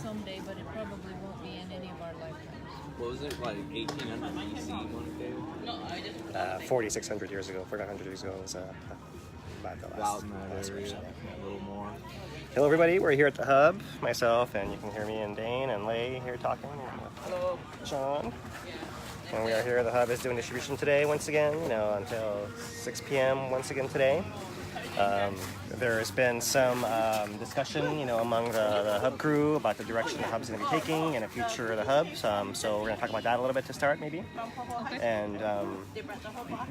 someday, but it probably won't be in any of our lifetimes. What was it, like 1800 BC one day? 4,600 years ago, 4,900 years ago was about the last version. A little more. Hello everybody, we're here at the hub, myself, and you can hear me and Dane and Lei here talking. Hello. John. And we are here, the hub is doing distribution today once again, until 6 p.m. once again today. There has been some discussion, among the hub crew about the direction the hub's going to be taking and the future of the hub. So we're going to talk about that a little bit to start, maybe. And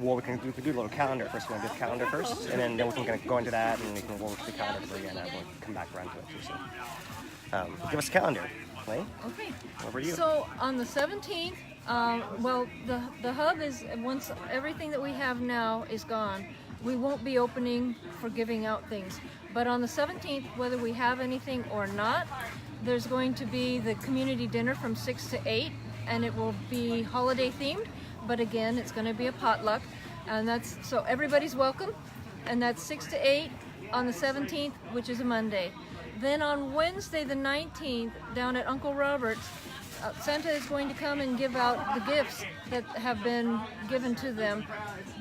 we can do a little calendar first. We're going to do the calendar first, and then we can go into that, and we can go to the calendar again, and we'll come back around to it too. So, give us a calendar, Lei. Okay. Over to you. So on the 17th, the hub is, once everything that we have now is gone, we won't be opening for giving out things. But on the 17th, whether we have anything or not, there's going to be the community dinner from 6 to 8, and it will be holiday themed, but again, it's going to be a potluck, and so everybody's welcome, and that's 6 to 8 on the 17th, which is a Monday. Then on Wednesday the 19th, down at Uncle Robert's, Santa is going to come and give out the gifts that have been given to them.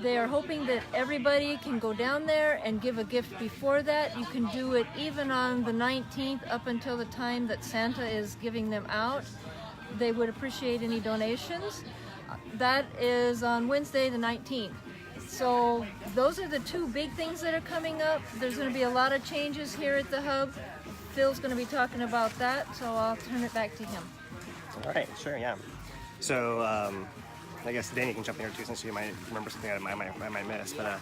They are hoping that everybody can go down there and give a gift before that. You can do it even on the 19th up until the time that Santa is giving them out. They would appreciate any donations. That is on Wednesday the 19th. So those are the two big things that are coming up. There's going to be a lot of changes here at the hub. Phil's going to be talking about that, so I'll turn it back to him. All right, sure, yeah. So, I guess Danny can jump in here too, since you might remember something I might miss. But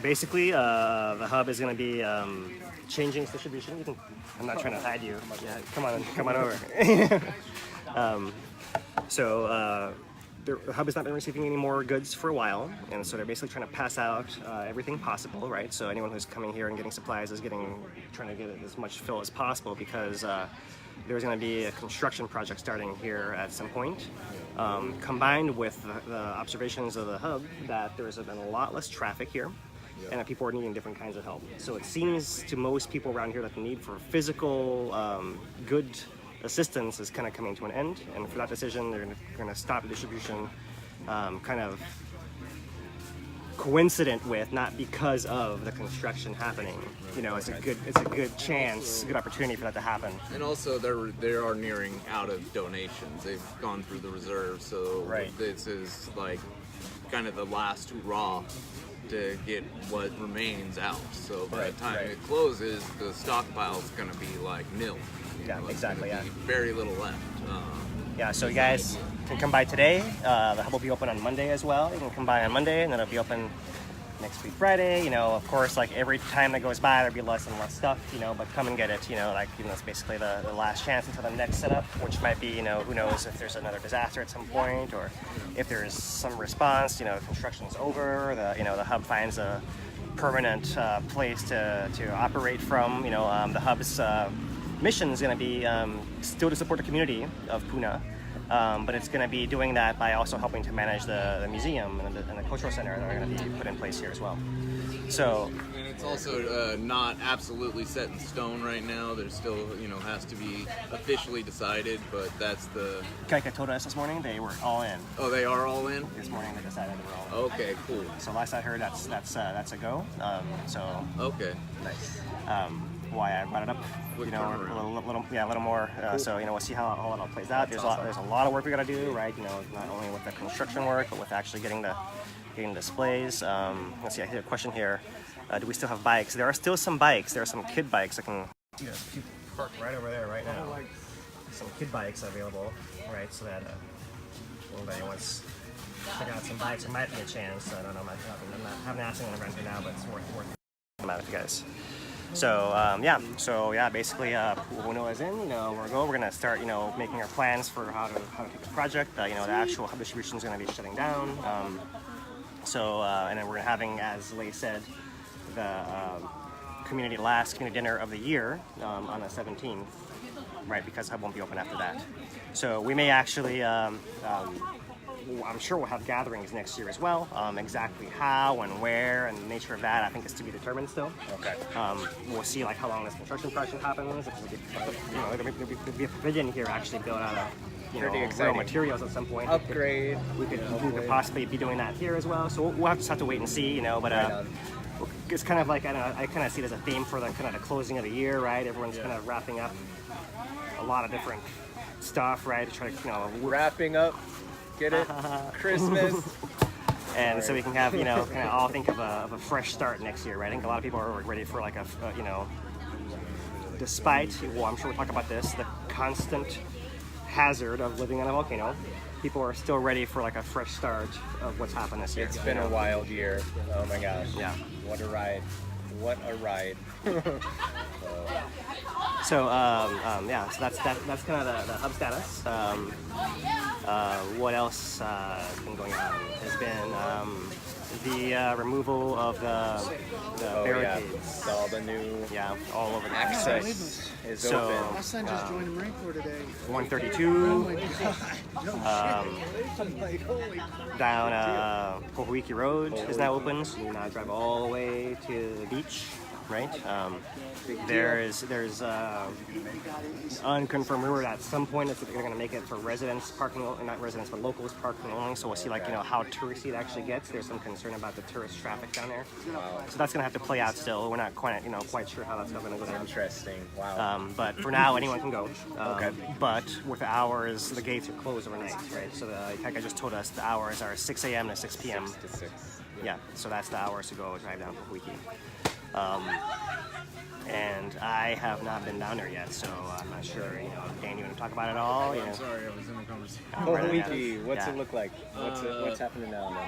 basically, the hub is going to be changing its distribution. I'm not trying to hide you. Yeah, come on over. The hub has not been receiving any more goods for a while, and so they're basically trying to pass out everything possible, right? So anyone who's coming here and getting supplies is trying to get as much fill as possible, because there's going to be a construction project starting here at some point, combined with the observations of the hub that there's been a lot less traffic here, and that people are needing different kinds of help. So it seems to most people around here that the need for physical good assistance is kind of coming to an end, and for that decision they're going to stop the distribution, kind of coincident with, not because of the construction happening. It's a good chance, good opportunity for that to happen. And also they are nearing out of donations. They've gone through the reserve, so this is like kind of the last hurrah to get what remains out. So by the time it closes, the stockpile's going to be like nil. Yeah, exactly. Yeah, very little left. Yeah, so you guys can come by today. The hub will be open on Monday as well. You can come by on Monday, and then it'll be open next week Friday. Of course, like every time that goes by, there'll be less and less stuff. But come and get it. That's basically the last chance until the next setup, which might be, who knows if there's another disaster at some point, or if there's some response. Construction's over. The hub finds a permanent place to operate from. The hub's mission is going to be still to support the community of Puna, but it's going to be doing that by also helping to manage the museum and the cultural center that are going to be put in place here as well. So, and it's also not absolutely set in stone right now. There's still, has to be officially decided, but that's the... Kaika told us this morning they were all in. Oh, they are all in? This morning they decided they were all in. Okay, cool. So last I heard, that's a go. Okay. Nice. Why I brought it up, a little more. Cool. So we'll see how all that plays out. There's a lot of work we got to do, right? Not only with the construction work, but with actually getting displays. Let's see. I hear a question here. Do we still have bikes? There are still some bikes. There are some kid bikes that can park right over there right now. Some kid bikes available, right? So that anybody wants to check out some bikes, it might be a chance. I don't know. I haven't asked anyone around here now, but it's worth them out with you guys. So basically, Puʻuhonua is in. We're going to start, making our plans for how to take the project. The actual hub distribution is going to be shutting down. And then we're having, as Lei said, the community dinner of the year on the 17th, right? Because hub won't be open after that. So we may actually I'm sure we'll have gatherings next year as well. Exactly how and where and the nature of that, I think, is to be determined still. Okay. We'll see like how long this construction project happens. If we get, there'll be a pavilion here actually built out of real materials at some point. Upgrade. We could possibly be doing that here as well. So we'll just have to wait and see, But it's kind of like I kind of see it as a theme for the kind of the closing of the year, right? Everyone's kind of wrapping up a lot of different stuff, right? To try to wrapping up. Get it? Christmas. And so we can have, kind of all think of a fresh start next year, right? I think a lot of people are ready for like despite, well, I'm sure we'll talk about this, the constant hazard of living on a volcano, people are still ready for like a fresh start of what's happened this year. It's been a wild year. Oh my gosh. Yeah. What a ride. What a ride. So so that's kind of the hub status. What else has been going on? Has been the removal of the barricades. Yeah. All the new all over the access is open. My son just joined the Marine Corps today. 132 God. down Pohoiki Road is now open, so you now drive all the way to the beach, right? There's unconfirmed rumor that at some point they're going to make it for residents parking, not residents but locals parking only. So we'll see how touristy it actually gets. There's some concern about the tourist traffic down there. Wow. So that's going to have to play out still. We're not quite sure how that's going to go down. Interesting. Wow. But for now, anyone can go. Okay. But with the hours, the gates are closed overnight, right? So like I just told us, the hours are 6 a.m. to 6 p.m. 6 to 6. Yeah, so that's the hours to go drive down Pohoiki. And I have not been down there yet, so I'm not sure. Dan, you want to talk about it all? I'm sorry, I was in a conversation. Pohoiki, what's it look like? What's happening now?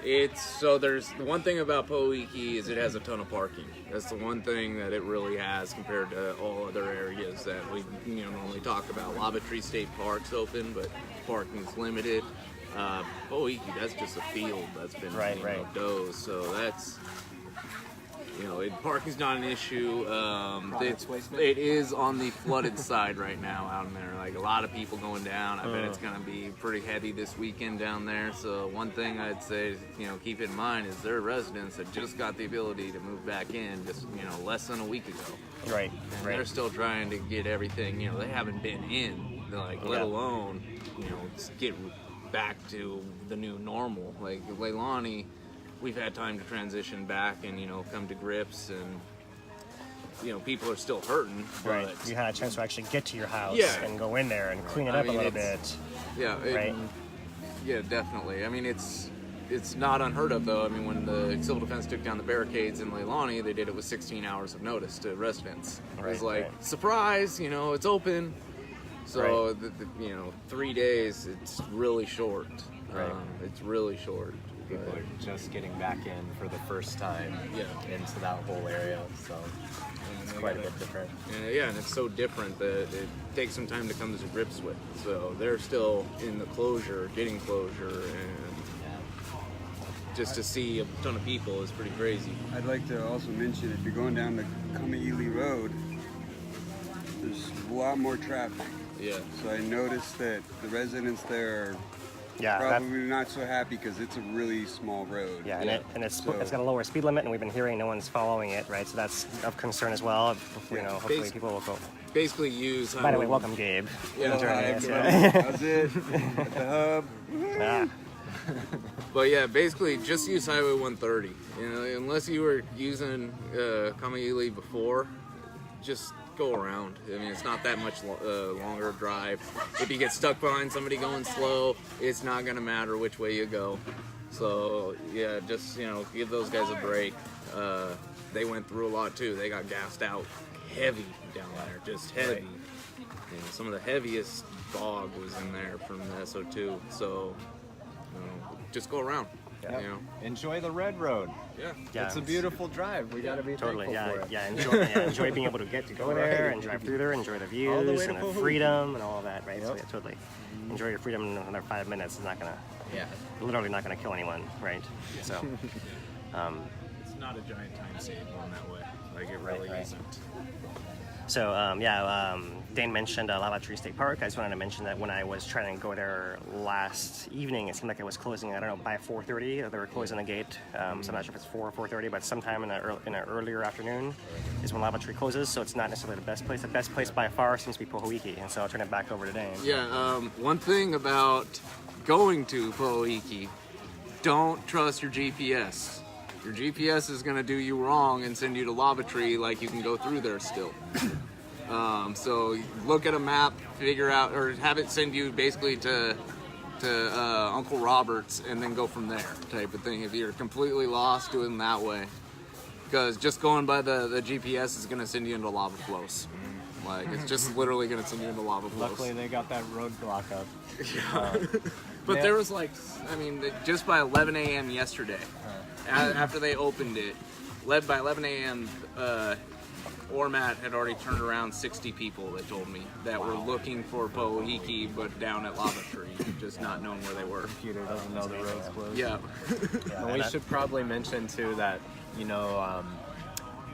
There's the one thing about Pohoiki is it has a ton of parking. That's the one thing that it really has compared to all other areas that we normally talk about. Lava Tree State Park's open, but parking's limited. Pohoiki, that's just a field that's been dozed, so that's. Parking's not an issue. It is on the flooded side right now out in there. Like a lot of people going down. I bet it's going to be pretty heavy this weekend down there. So one thing I'd say, keep in mind is there are residents that just got the ability to move back in just, less than a week ago. Right. And they're still trying to get everything, they haven't been in, let alone, get back to the new normal. Like Leilani, we've had time to transition back and come to grips, and people are still hurting. Right. But you had a chance to actually get to your house and go in there and clean it up a little bit. Yeah. Right. Yeah, definitely. I mean, it's not unheard of though. I mean, when the civil defense took down the barricades in Leilani, they did it with 16 hours of notice to residents. It was surprise, it's open. So 3 days, it's really short. Right. It's really short. People are just getting back in for the first time into that whole area, so it's quite a bit different. And it's so different that it takes some time to come to grips with. So they're still in the closure, getting closure, and just to see a ton of people is pretty crazy. I'd like to also mention if you're going down the Kīlauea Road, there's a lot more traffic. Yeah. So I noticed that the residents there are probably not so happy because it's a really small road. Yeah, and it's got a lower speed limit, and we've been hearing no one's following it, right? So that's of concern as well. Hopefully people will go. Basically use. By the way, welcome, Gabe. Yeah, How's it? At the hub. Yeah. But yeah, basically just use Highway 130. Unless you were using Kīlauea before, just go around. I mean, it's not that much longer drive. If you get stuck behind somebody going slow, it's not going to matter which way you go. So yeah, just give those guys a break. They went through a lot too. They got gassed out heavy down there, just heavy. Some of the heaviest fog was in there from the SO2. So just go around. Yeah. Enjoy the red road. Yeah. It's a beautiful drive. We got to be thankful for it. Yeah, enjoy being able to go there and drive through there, enjoy the views and the freedom and all of that, right? Yep. So yeah, totally. Enjoy your freedom in another 5 minutes. It's not gonna, literally not gonna kill anyone, right? So, it's not a giant time save on that way. Like it really isn't. So Dane mentioned Lava Tree State Park. I just wanted to mention that when I was trying to go there last evening, it seemed like it was closing, I don't know, by 4:30. They were closing the gate. So I'm not sure if it's 4 or 4:30, but sometime in an earlier afternoon is when Lava Tree closes, so it's not necessarily the best place. The best place by far seems to be Pohoiki, and so I'll turn it back over to Dane. Yeah, one thing about going to Pohoiki, don't trust your GPS. Your GPS is going to do you wrong and send you to Lava Tree like you can go through there still. So look at a map, figure out, or have it send you basically to Uncle Robert's and then go from there type of thing. If you're completely lost, do it that way. Because just going by the GPS is going to send you into lava flows. Like, it's just literally going to send you into lava flows. Luckily, they got that roadblock up. But there was like, I mean, just by 11 a.m. yesterday, after they opened it, led by 11 a.m., Ormat had already turned around 60 people, they told me, that were looking for Pohoiki, but down at Lava Tree, just not knowing where they were. Computer doesn't know the road's closed. Yeah. And we should probably mention, too, that, you know,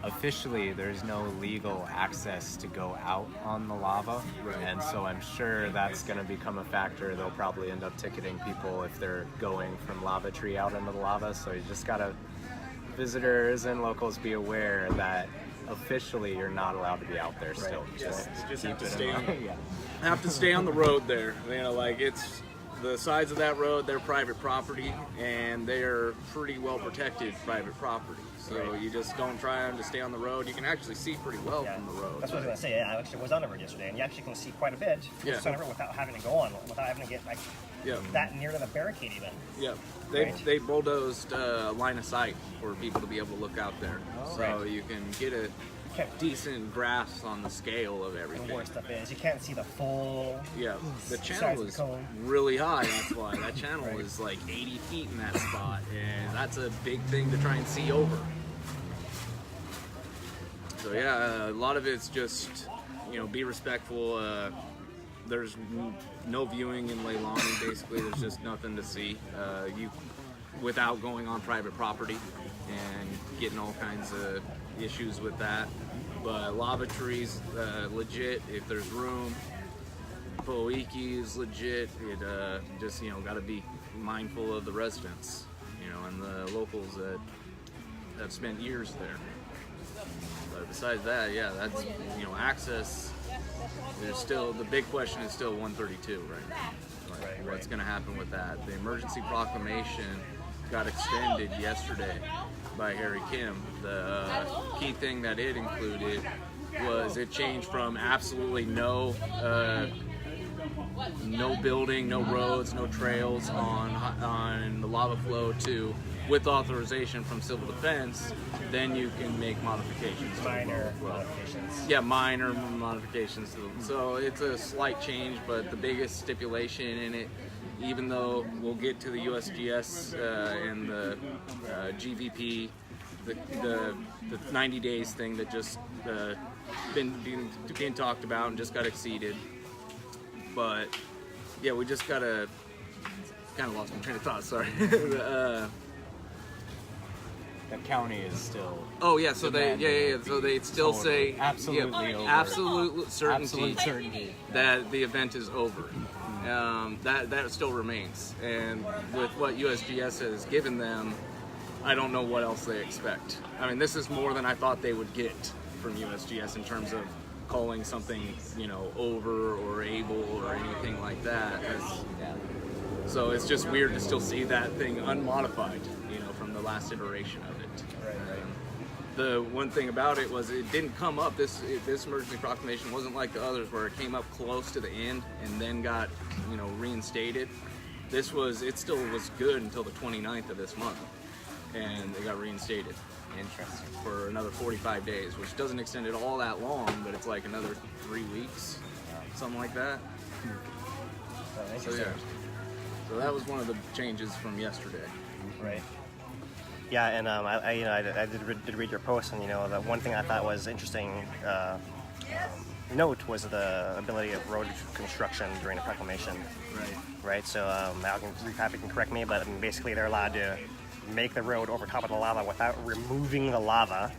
officially there's no legal access to go out on the lava, and so I'm sure that's going to become a factor. They'll probably end up ticketing people if they're going from Lava Tree out into the lava, so you just gotta, visitors and locals, be aware that officially you're not allowed to be out there still. Just have to keep it stay in on, mind. have to stay on the road there. You know, like, it's the sides of that road, they're private property, and they're pretty well protected private property. So you just don't try to stay on the road. You can actually see pretty well from the road. That's what I was going to say. Yeah, I actually was on the road yesterday, and you actually can see quite a bit on the road without having to go on, without having to get like that near to the barricade even. Yeah, they bulldozed line of sight for people to be able to look out there, so you can get a decent grasp on the scale of everything. The worst stuff is you can't see the full. Yeah, the channel is really high. That's why that channel is like 80 feet in that spot, and that's a big thing to try and see over. So yeah, a lot of it's just, you know, be respectful. There's no viewing in Leilani. Basically, there's just nothing to see. Without going on private property and getting all kinds of issues with that. But Lava Tree's legit if there's room. Pohoiki is legit. It just, you know, got to be mindful of the residents, you know, and the locals that have spent years there. But besides that, yeah, that's, you know, access. There's still, the big question is still 132 right now. Like, what's going to happen with that? The emergency proclamation got extended yesterday by Harry Kim. The key thing that it included was it changed from absolutely no building, no roads, no trails on the lava flow to with authorization from Civil Defense, then you can make modifications. Minor modifications. Yeah, minor modifications. So it's a slight change, but the biggest stipulation in it, even though we'll get to the USGS and the GVP, the 90 days thing that just been talked about and just got exceeded. But yeah, we just gotta kind of lost my train of thought. Sorry. The county is still. Oh yeah, so so they still say absolutely over. Absolute certainty that the event is over. That still remains, and with what USGS has given them, I don't know what else they expect. I mean, this is more than I thought they would get from USGS in terms of calling something, you know, over or able or anything like that. So it's just weird to still see that thing unmodified, you know, from the last iteration of it. The one thing about it was it didn't come up, this emergency proclamation wasn't like the others where it came up close to the end and then got, you know, reinstated. It still was good until the 29th of this month, and it got reinstated. Interesting. For another 45 days, which doesn't extend it all that long, but it's like another 3 weeks, something like that. So yeah. So that was one of the changes from yesterday. Right. Yeah, and I did read your post, and you know, the one thing I thought was interesting note was the ability of road construction during the proclamation. Right. Right. So Al can correct me, but I mean, basically they're allowed to make the road over top of the lava without removing the lava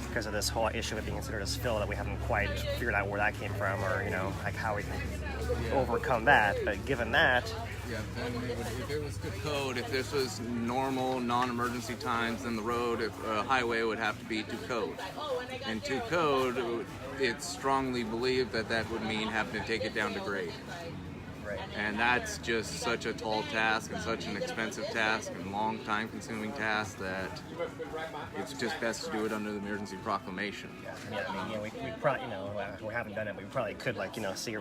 because of this whole issue of being considered as fill that we haven't quite figured out where that came from, or like how we can overcome that. But given that, yeah, then if it was to code, if this was normal non-emergency times, then the road, if a highway would have to be to code, and to code, it's strongly believed that would mean having to take it down to grade. And that's just such a tall task and such an expensive task and long time consuming task that it's just best to do it under the emergency proclamation. Yeah, I mean, we probably, we haven't done it, but we probably could,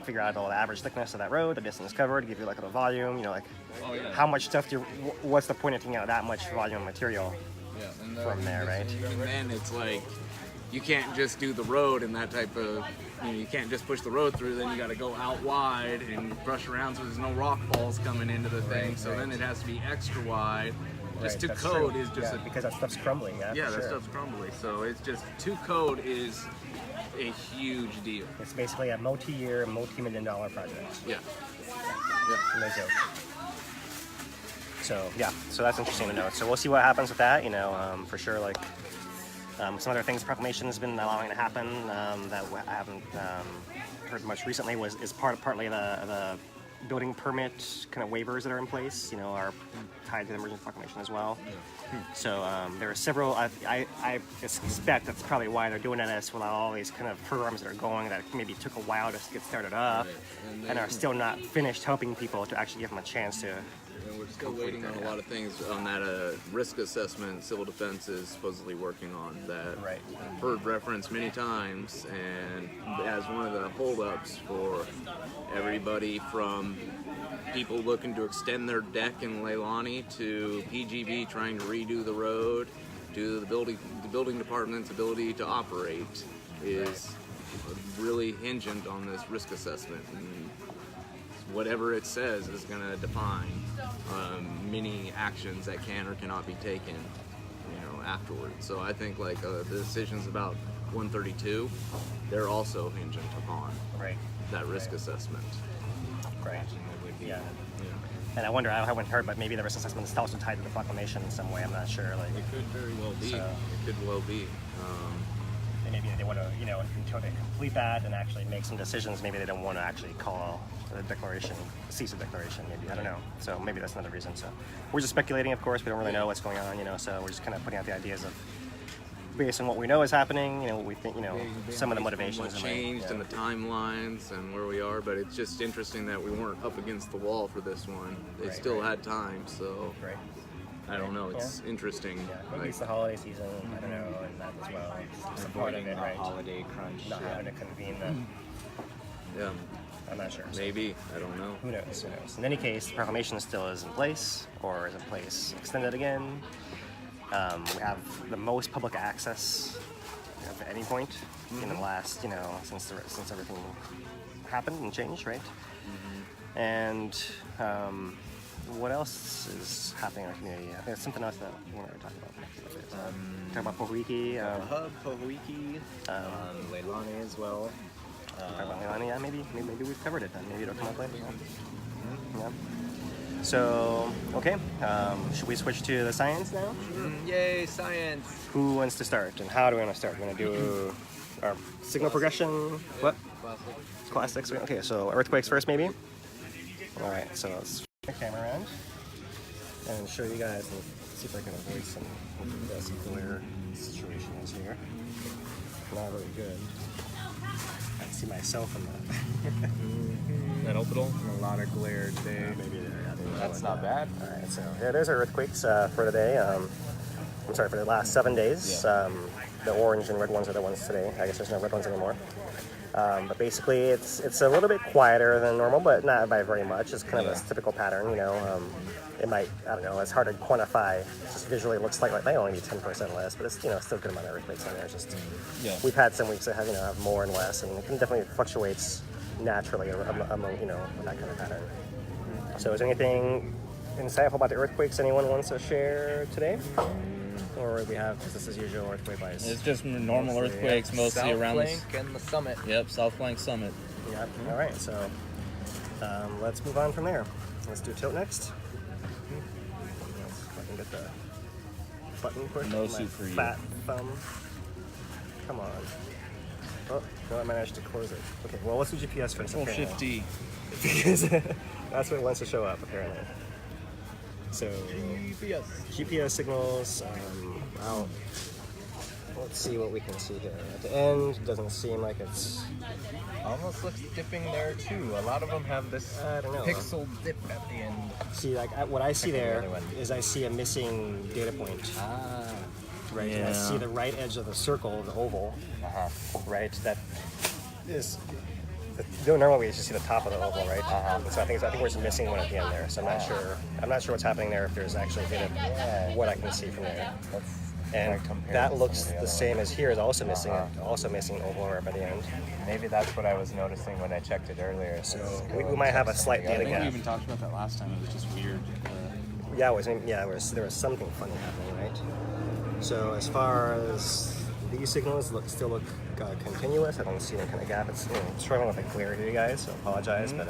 figure out all the average thickness of that road, the distance covered, give you like a volume, how much stuff what's the point of taking out that much volume of material from there, right? And then it's like, you can't just do the road in that type of, you can't just push the road through, then you got to go out wide and brush around so there's no rock falls coming into the thing, so then it has to be extra wide. Just to code is just because that stuff's crumbling. Yeah, that stuff's crumbling. So it's just, to code is a huge deal. It's basically a multi-year, multi-million-dollar project. Yeah. No joke. So so that's interesting to know. So we'll see what happens with that. For sure, some other things the proclamation has been allowing to happen that I haven't heard much recently is partly the building permit kind of waivers that are in place, are tied to the emergency proclamation as well. So there are several, I suspect that's probably why they're doing this with all these kind of programs that are going that maybe took a while to get started up and are still not finished helping people to actually give them a chance to. And we're still waiting on a lot of things on that risk assessment Civil Defense is supposedly working on that I've heard referenced many times, and as one of the holdups for everybody from people looking to extend their deck in Leilani to PGB trying to redo the road to the building department's ability to operate is really hingent on this risk assessment. And whatever it says is going to define many actions that can or cannot be taken, afterwards. So I think the decisions about 132, they're also hingent upon that risk assessment. Right. Yeah. And I wonder, I haven't heard, but maybe the risk assessment is also tied to the proclamation in some way. I'm not sure. It could very well be. It could well be. And maybe they want to, until they complete that and actually make some decisions, maybe they don't want to actually call the declaration, cease a declaration, maybe, I don't know. So maybe that's another reason. So we're just speculating, of course, we don't really know what's going on, so we're just kind of putting out the ideas of, based on what we know is happening, what we think, some of the motivations. What changed and the timelines and where we are, but it's just interesting that we weren't up against the wall for this one. They still had time, so. I don't know. It's interesting. Yeah, maybe it's the holiday season. I don't know, and that as well. It's a part of it, right? Holiday crunch. Not having to convene them. Yeah. I'm not sure. Maybe. I don't know. Who knows? Who knows? In any case, the proclamation still is in place, or is in place extended again. We have the most public access at any point in the last, since everything happened and changed, right? And what else is happening in our community? I think there's something else that we want to talk about. Talk about Pohoiki. Hub, Pohoiki, Leilani as well. Talk about Leilani, yeah, maybe we've covered it then. Maybe it'll come up later. Yeah. So, okay. Should we switch to the science now? Yay, science! Who wants to start, and how do we want to start? We're going to do our signal progression. What? Classics. Okay, so earthquakes first, maybe? All right, so let's the camera around and show you guys and see if I can avoid some glare situations here. Not very good. I can see myself in that. That orbital. A lot of glare today. Maybe that's not bad. All right, so yeah, there's our earthquakes for today. I'm sorry, for the last 7 days. The orange and red ones are the ones today. I guess there's no red ones anymore. But basically, it's a little bit quieter than normal, but not by very much. It's kind of a typical pattern, It might, I don't know, it's hard to quantify. It just visually looks like it might only be 10% less, but it's, still a good amount of earthquakes in there. It's just, we've had some weeks that have more and less, and it can definitely fluctuates naturally among, that kind of pattern. So is there anything insightful about the earthquakes anyone wants to share today? Or we have business as usual earthquake bias? It's just normal earthquakes mostly around South Flank and the summit. Yep, South Flank Summit. Yep. All right, so let's move on from there. Let's do tilt next. Let's go ahead and get the button push. No with my soup for you. fat thumb. Come on. Oh, no, I managed to close it. Okay, well, let's do GPS first. Control Shift D. Because that's what wants to show up, apparently. So, GPS signals. Well, let's see what we can see here. At the end, doesn't seem like it's. Almost looks dipping there too. A lot of them have this I don't know. pixel dip at the end. See, like what I see Check the there other one. is I see a missing data point. Right. And I Yeah. see the right edge of the circle, the oval. Right. That is. Normally we just see the top of the oval, right? And so I think we're just missing one at the end there. So I'm not sure. I'm not sure what's happening there. If there's actually data, what I can see from there. And that looks the same as here. Is also missing. Also missing an oval right by the end. Maybe that's what I was noticing when I checked it earlier. So we might have a slight data I think we gap. even talked about that last time. It was just weird. Yeah, there was something funny happening, right? So as far as these signals still look continuous. I don't see any kind of gap. It's struggling with the clarity, guys. So I apologize, but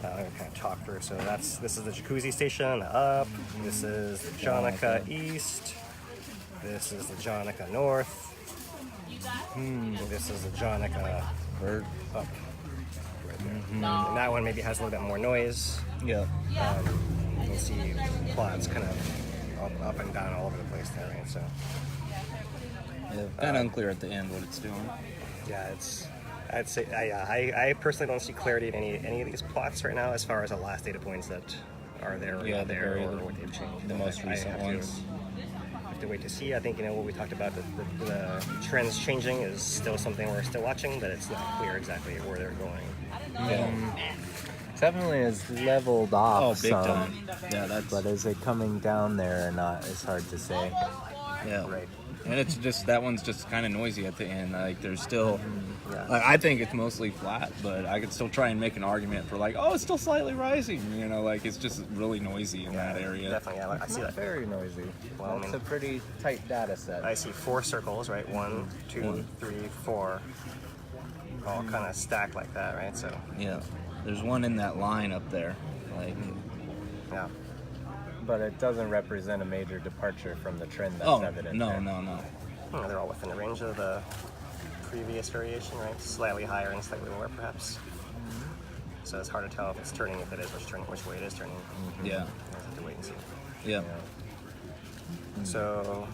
I'm gonna kind of talk through. So this is the Jacuzzi station up. This is the Jonica East. This is the Jonica North. This is the Jonica up. Right there. And that one maybe has a little bit more noise. Yeah. You can see plots kind of up and down all over the place there, right? So Kind of unclear at the end what it's doing. yeah, I'd say I personally don't see clarity in any of these plots right now as far as the last data points that are there or not there or what they've changed. The most recent ones. Have to wait to see. I think what we talked about, the trends changing is still something we're still watching, but it's not clear exactly where they're going. Definitely is leveled off. Oh, big some, time. Yeah, that's. But is it coming down there or not? It's hard to say. Yeah. Right. And it's just that one's just kind of noisy at the end. Like there's still, Yeah. like I think it's mostly flat, but I could still try and make an argument for like, oh, it's still slightly rising. You know, like it's just really noisy in that area. Definitely, yeah. I see Not that. very noisy. Well, I It's mean- a pretty tight data set. I see 4 circles, right? 1, 2, 3, 4, all kind of stacked like that, right? So Yeah. There's one in that line up there. Like, yeah. But it doesn't represent a major departure from the trend that's oh evident no, there. no. They're all within the range of the previous variation, right? Slightly higher and slightly lower, perhaps. So it's hard to tell if it's turning, if it is, which way it is turning. Yeah. We'll have to wait and see. Yeah. So,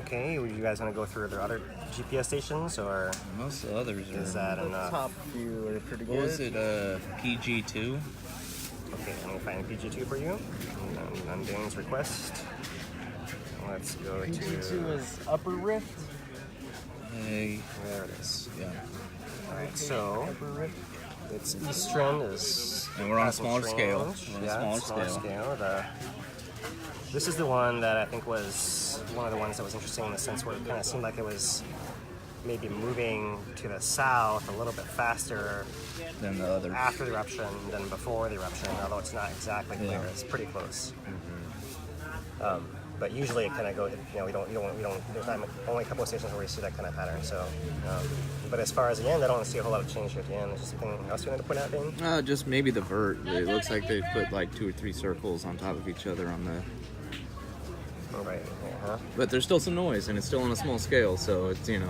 okay, would you guys want to go through the other GPS stations, or Most of the others are. is that The enough? top few are pretty What good. was it? PG2. Okay, I'm going to find PG2 for you, on Dane's request. Let's go to... PG2 is Upper Rift. Hey. There it is. Yeah. Alright, so its east trend is And we're on a hasn't smaller scale. changed. We're on a Yeah, smaller scale. This is the one that I think was one of the ones that was interesting in the sense where it kind of seemed like it was maybe moving to the south a little bit faster Then the others. after the eruption than before the eruption, although it's not exactly clear. Yeah. It's pretty close. But usually it kind of goes, we don't, there's not only a couple of stations where we see that kind of pattern. So, but as far as the end, I don't see a whole lot of change here at the end. There's just something else you wanted to point out, Dane? Just maybe the vert. It looks like they put like 2 or 3 circles on top of each other on the. Oh, right. Yeah. But there's still some noise, and it's still on a small scale, so it's Yeah.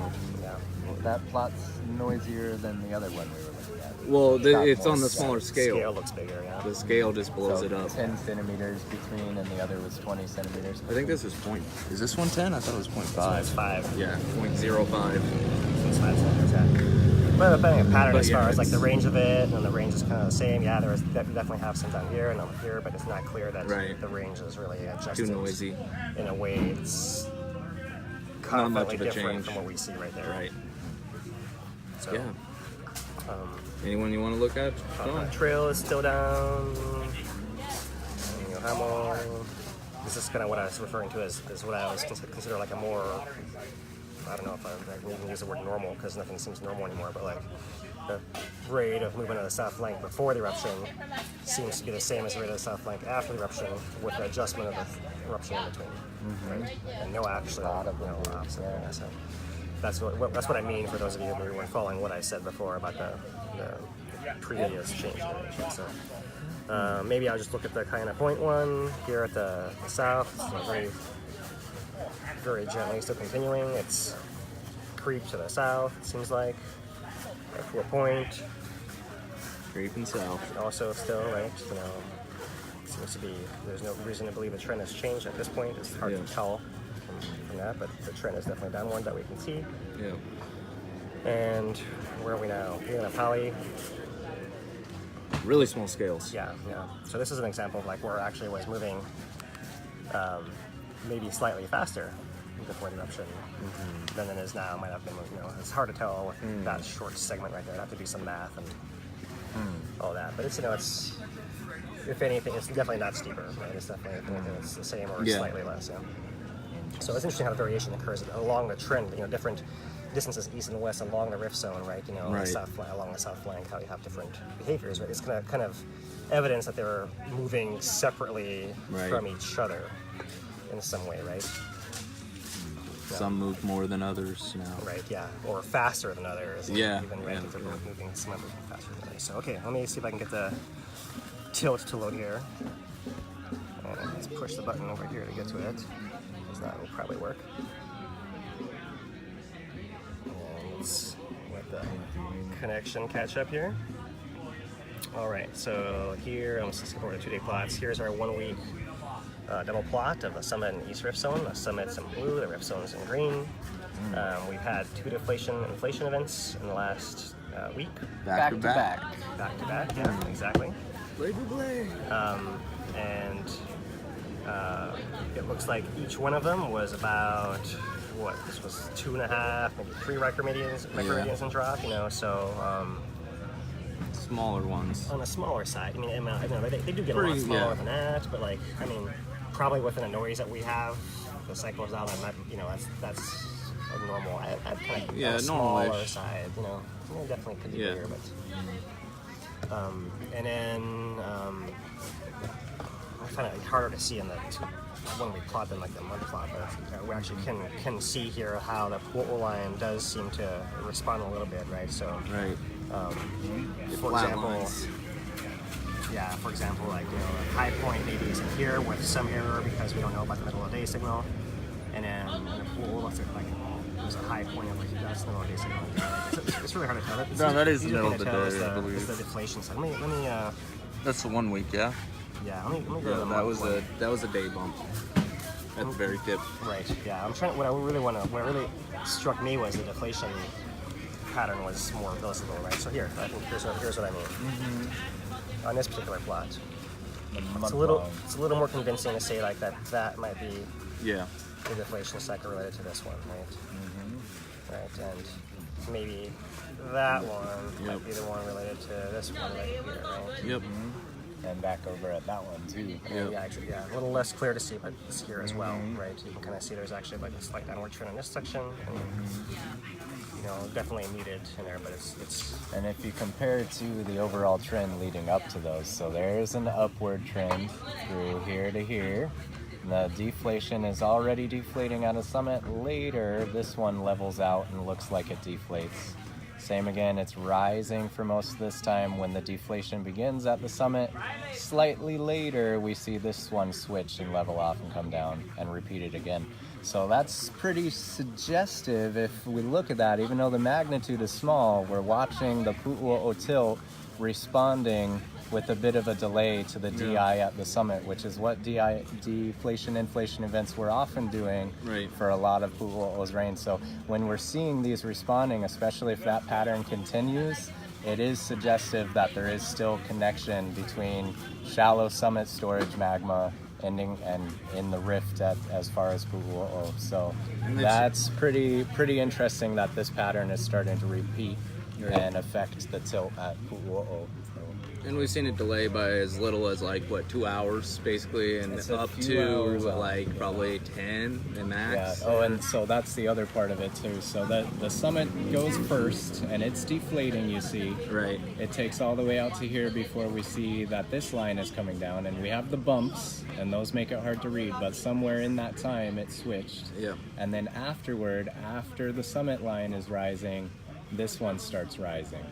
That plot's noisier than the other one we were looking at. well, Got it's more on the scale. smaller Scale scale. looks bigger, yeah. The scale just blows So it up. 10 centimeters between, and the other was 20 centimeters. I think this is point. Is this 110? I thought it was It's 0.5. 5. Yeah, 0.05. It's 5 centimeters, yeah. But depending on pattern But as yeah, far as like the it's- range of it, and the range is kind of the same. Yeah, we definitely have some down here and over here, but it's not clear that Right. the range is really adjusted. Too noisy. In a way, it's Not much confidently of a different change. from what we see right there. Right. So, Yeah. Anyone you want to look at? Go. Trail is still down. Hamo. This is kind of what I was referring to as what I always consider like a more, I don't know if I can even use the word normal because nothing seems normal anymore, but like the rate of movement of the south flank before the eruption seems to be the same as the rate of the south flank after the eruption with the adjustment of the eruption in between. Right? And no actual, opposite. Yeah, so that's what I mean for those of you who were following what I said before about the previous change direction. So maybe I'll just look at the kind of point one here at the south. It's not very very gently still continuing. It's creep to the south, it seems like, to a point. Creeping south. Also still, right, you know, seems to be, there's no reason to believe the trend has changed at this point. It's hard to tell from that, but the trend is definitely downward that we can see. Yeah. And where are we now? We're in a poly. Really small scales. Yeah. So this is an example of like where it actually was moving maybe slightly faster before the eruption than it is now. Might have been, you know, it's hard to tell with that short segment right there. I'd have to do some math and all that. But it's, you know, it's, if anything, it's definitely not steeper, right? It's definitely, it's the same or slightly less, yeah. So it's interesting how the variation occurs along the trend, you know, different distances east and west along the rift zone, right? You know, along the south flank, how you have different behaviors, right? It's kind of evidence that they're moving separately from each other in some way, right? Some move more than others now. Right, yeah, or faster than others. Yeah. Even, right, if they're moving, some of them faster than others. So, okay, let me see if I can get the tilt to load here. And let's push the button over here to get to it, because that will probably work. And let's let the connection catch up here. All right, so here, I'm just going to 2-day plots. Here's our 1 week double plot of the summit and east rift zone. The summit's in blue, the rift zone's in green. We've had 2 inflation events in the last week. Back to back. Back to back, yeah, exactly. And it looks like each one of them was about, what, this was 2.5, maybe 3 micromeridians in drop, you know, so smaller ones. on the smaller side. I mean, they do get a lot smaller than that, but like, I mean, probably within the noise that we have, the cycles out, that might, you know, that's a normal, at kind of a smaller side, you know, definitely could be bigger, but and then I find it harder to see in the when we plot them like the month plot, but we actually can see here how the Puʻuhonua line does seem to respond a little bit, right? So, for example, like, you know, a high point maybe is in here with some error because we don't know about the middle of the day signal, and then the pool looks like there's a high point of like that's the middle of the day signal. It's really hard to tell. No, that is the middle of the day, I believe. It's the deflation side. Let me. That's the 1 week, yeah. Yeah, let me go to the that month was a day bump at the very tip. Right. Yeah, I'm trying. What really struck me was the deflation pattern was more visible, right? So here, I think here's what I mean. On this particular plot, it's a little more convincing to say like that might be the deflation cycle related to this one, right? Right, and maybe that one might be the one related to this one right here, right? Yep. And back over at that one too. Yeah, actually, a little less clear to see, but it's here as well, right? You can kind of see there's actually like a slight downward trend in this section, and you know, definitely muted in there, but it's. And if you compare it to the overall trend leading up to those, so there's an upward trend through here to here. The deflation is already deflating at a summit. Later, this one levels out and looks like it deflates. Same again, it's rising for most of this time when the deflation begins at the summit. Slightly later, we see this one switch and level off and come down and repeat it again. So that's pretty suggestive if we look at that. Even though the magnitude is small, we're watching the Puʻuhonua tilt responding with a bit of a delay to the DI at the summit, which is what deflation inflation events were often doing for a lot of Puʻuhonua rain. So when we're seeing these responding, especially if that pattern continues, it is suggestive that there is still connection between shallow summit storage magma ending and in the rift as far as Puʻuhonua. So that's pretty interesting that this pattern is starting to repeat and affect the tilt at Puʻuhonua. And we've seen it delay by as little as like 2 hours basically, and up to like probably 10 at max. Yeah. Oh, and so that's the other part of it too. So that the summit goes first, and it's deflating. You see, right? It takes all the way out to here before we see that this line is coming down, and we have the bumps, and those make it hard to read. But somewhere in that time, it switched. Yeah. And then afterward, after the summit line is rising, this one starts rising.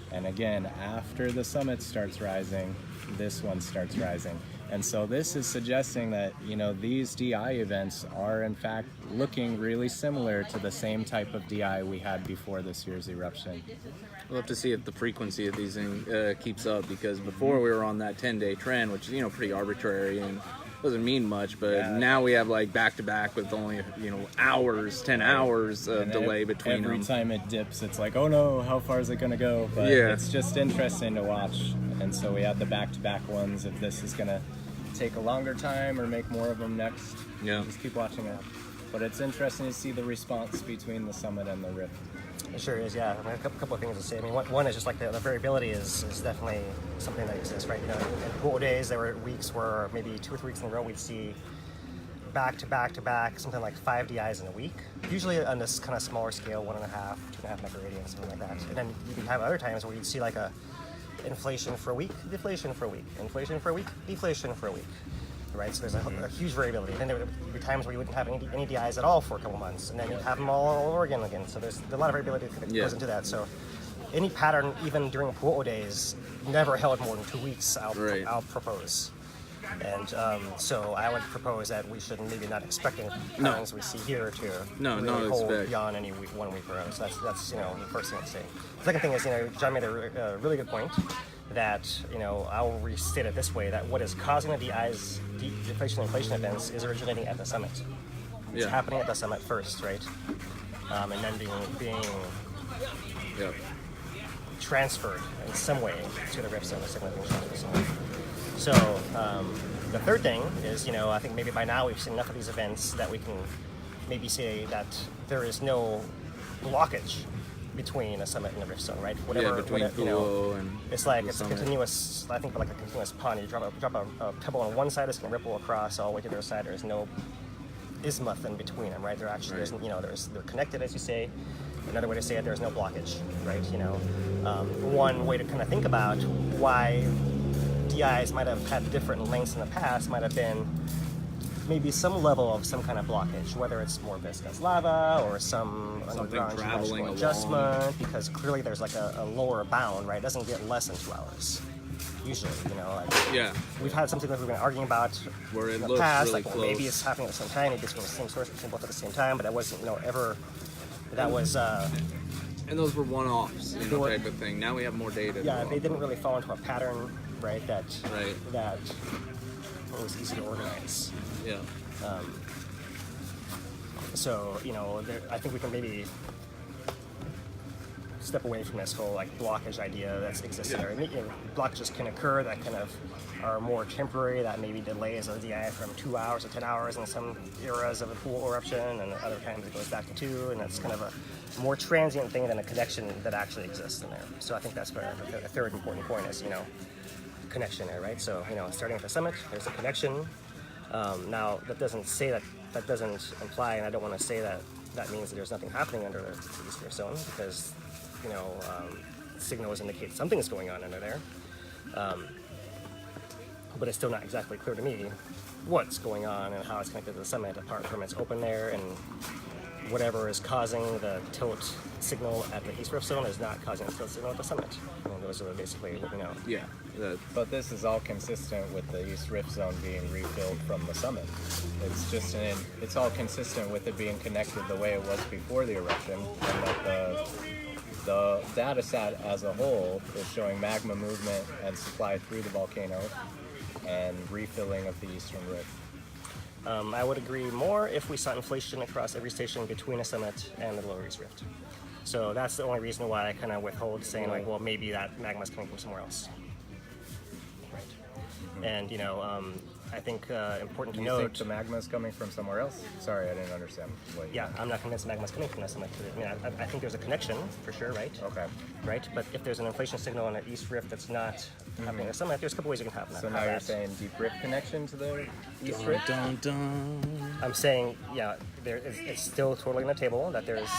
And again, after the summit starts rising, this one starts rising. And so this is suggesting that, these DI events are in fact looking really similar to the same type of DI we had before this year's eruption. We'll have to see if the frequency of these things keeps up, because before we were on that 10-day trend, which is, pretty arbitrary and doesn't mean much, but now we have like back-to-back with only, hours, 10 hours of delay between them. Every time it dips, it's like, oh no, how far is it going to go? But it's just interesting to watch. And so we have the back-to-back ones. If this is going to take a longer time or make more of them next, just keep watching it. But it's interesting to see the response between the summit and the rift. It sure is, yeah. I mean, a couple of things to say. I mean, one is just like the variability is definitely something that exists, right? In cool days, there were weeks where maybe 2 or 3 weeks in a row we'd see back to back, something like 5 DIs in a week. Usually on this kind of smaller scale, 1.5, 2.5 megaradians, something like that. And then you can have other times where you'd see like a inflation for a week, deflation for a week, inflation for a week, deflation for a week. Right, so there's a huge variability. And then there would be times where you wouldn't have any DIs at all for a couple months, and then you'd have them all over again. So there's a lot of variability that goes into that. So any pattern, even during Puʻuhonua days, never held more than 2 weeks. I'll propose. And so I would propose that we should maybe not expect any patterns we see here to really hold beyond any 1 week row. So that's the first thing to say. The second thing is, John made a really good point that, I'll restate it this way, that what is causing the DI's deflation and inflation events is originating at the summit. It's happening at the summit first, right? And then being transferred in some way to the rift zone, the signal being transferred to the summit. So the third thing is, I think maybe by now we've seen enough of these events that we can maybe say that there is no blockage between a summit and a rift zone, right? Between Puʻuhonua and it's like it's summit. a continuous. I think like a continuous pond. You drop a pebble on one side, it's going to ripple across all the way to the other side. There's no isthmus in between them, right? There actually isn't. They're connected, as you say. Another way to say it, there's no blockage, right? One way to kind of think about why DIs might have had different lengths in the past might have been maybe some level of some kind of blockage, whether it's more viscous lava or some underground geological adjustment, because clearly there's like a lower bound, right? It doesn't get less than 2 hours. Usually, we've had something that we've been arguing about where it in the looks past, really like close. maybe it's happening at the same time, maybe it's from the same source, we've seen both at the same time, but that wasn't, ever. That was. And those were one-offs, type of thing. Now we have more data. Yeah, they didn't really fall into a pattern, right? That was easy to organize. Yeah. So I think we can maybe step away from this whole blockage idea that's existed there. Blockages can occur that kind of are more temporary, that maybe delays a DI from 2 hours to 10 hours in some eras of a pool eruption, and other times it goes back to 2, and that's kind of a more transient thing than a connection that actually exists in there. So I think that's where a third important point is, connection there, right? So, starting at the summit, there's a connection. Now, that doesn't say that doesn't imply, and I don't want to say that means that there's nothing happening under the east rift zone, because signals indicate something is going on under there. But it's still not exactly clear to me what's going on and how it's connected to the summit, apart from it's open there, and whatever is causing the tilt signal at the east rift zone is not causing the tilt signal at the summit. And those are basically what we know. Yeah. But this is all consistent with the east rift zone being refilled from the summit. It's just it's all consistent with it being connected the way it was before the eruption, and that the data set as a whole is showing magma movement and supply through the volcano and refilling of the eastern rift. I would agree more if we saw inflation across every station between a summit and the lower east rift. So that's the only reason why I kind of withhold saying well, maybe that magma's coming from somewhere else. Right. And I think important to note. You think the magma is coming from somewhere else? Sorry, I didn't understand. I'm not convinced magma is coming from the summit. I think there's a connection for sure, right? Okay. Right, but if there's an inflation signal on the east rift that's not happening at the summit, there's a couple ways you can have that. So now you're saying deep rift connection to the east rift? I'm saying, it's still totally on the table that there's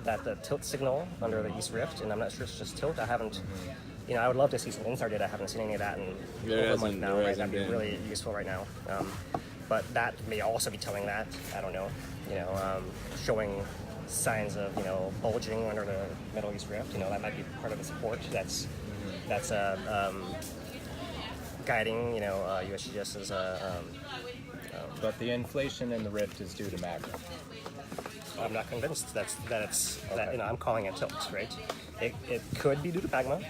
that the tilt signal under the east rift, and I'm not sure it's just tilt. I haven't. I would love to see some INSAR data. I haven't seen any of that in over a month now. Right? That'd be really useful right now. But that may also be telling that. I don't know. Showing signs of bulging under the Middle East rift. That might be part of the support. That's guiding, USGS's. But the inflation in the rift is due to magma. I'm not convinced that I'm calling it tilt, right? It could be due to magma,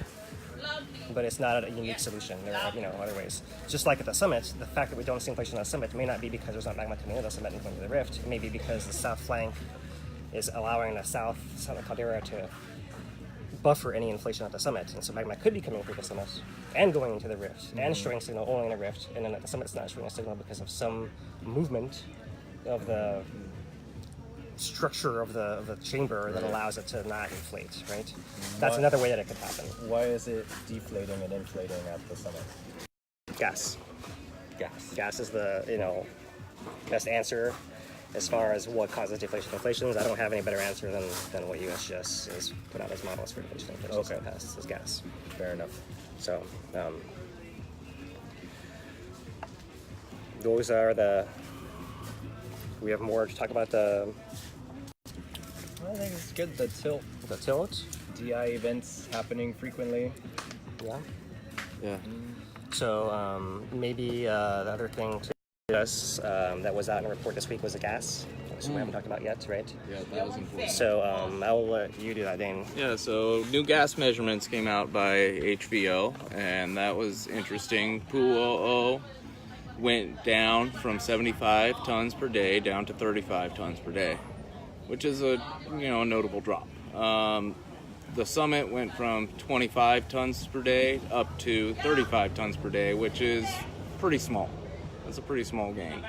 but it's not a unique solution. There are, other ways. Just like at the summit, the fact that we don't see inflation on the summit may not be because there's not magma coming into the summit and going to the rift. It may be because the south flank is allowing the south caldera to buffer any inflation at the summit, and so magma could be coming through the summit and going into the rift and showing signal only in the rift, and then at the summit it's not showing a signal because of some movement of the structure of the chamber that allows it to not inflate, right? That's another way that it could happen. Why is it deflating and inflating at the summit? Gas is the best answer as far as what causes deflation and inflations. I don't have any better answer than what USGS has put out as models for deflation and inflations in the past, is gas. Fair enough. So those are we have more to talk about I think it's good. The tilt. The tilt? DI events happening frequently. Yeah. So maybe the other thing to us that was out in a report this week was the gas. So we haven't talked about yet, right? Yeah, that was important. So I will let you do that, Dane. Yeah, so new gas measurements came out by HVO, and that was interesting. Puʻuhonua went down from 75 tons per day down to 35 tons per day, which is a notable drop. The summit went from 25 tons per day up to 35 tons per day, which is pretty small. That's a pretty small gain.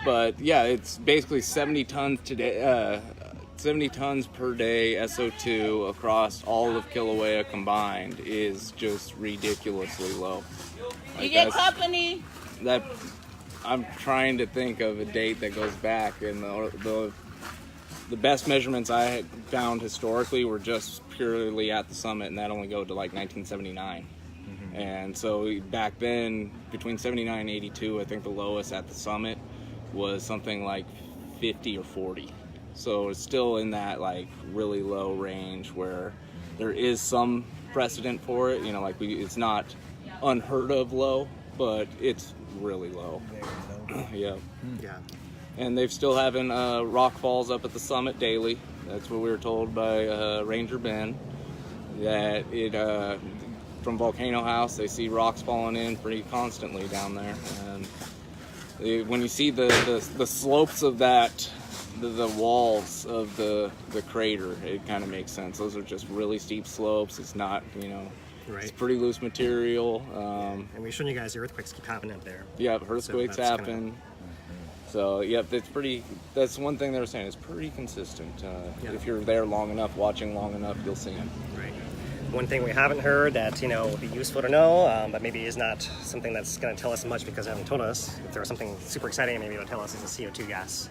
But yeah, it's basically 70 tons today. 70 tons per day SO2 across all of Kīlauea combined is just ridiculously low. You get company. That I'm trying to think of a date that goes back, and the best measurements I had found historically were just purely at the summit, and that only go to like 1979. And so back then, between 79 and 82, I think the lowest at the summit was something like 50 or 40. So it's still in that like really low range where there is some precedent for it. It's not unheard of low, but it's really low. Yeah. And they've still having rock falls up at the summit daily. That's what we were told by Ranger Ben, that from Volcano House, they see rocks falling in pretty constantly down there. And when you see the slopes of that, the walls of the crater, it kind of makes sense. Those are just really steep slopes. It's not, Right. It's pretty loose material. And we've shown you guys the earthquakes keep happening up there. Yeah, earthquakes So happen. So, yep, that's one thing they were saying, it's pretty consistent. If you're there long enough, watching long enough, you'll see it. Right. One thing we haven't heard that, would be useful to know, but maybe is not something that's going to tell us much because they haven't told us. If there was something super exciting, maybe it would tell us is the CO2 gas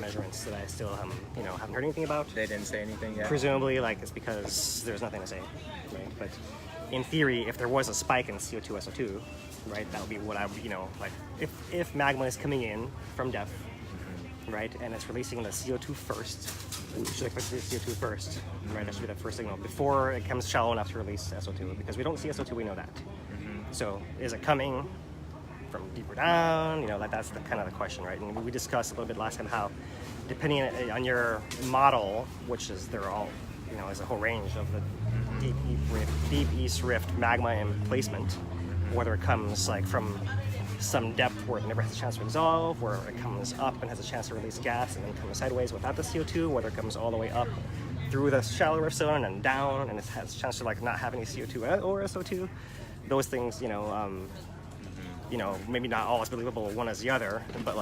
measurements that I still haven't heard anything about. They didn't say anything yet? Presumably, it's because there's nothing to say, right? But in theory, if there was a spike in CO2, SO2, right, that would be what I would, if magma is coming in from depth, right, and it's releasing the CO2 first, we should expect to see CO2 first, right? That should be the first signal before it comes shallow enough to release SO2, because we don't see SO2, we know that. So is it coming from deeper down? That's the kind of the question, right? And we discussed a little bit last time how, depending on your model, which is they're all, is a whole range of the deep east rift magma emplacement, whether it comes from some depth where it never has a chance to dissolve, where it comes up and has a chance to release gas and then comes sideways without the CO2, whether it comes all the way up through the shallow rift zone and down and it has a chance to not have any CO2 or SO2. Those things, maybe not all as believable one as the other, but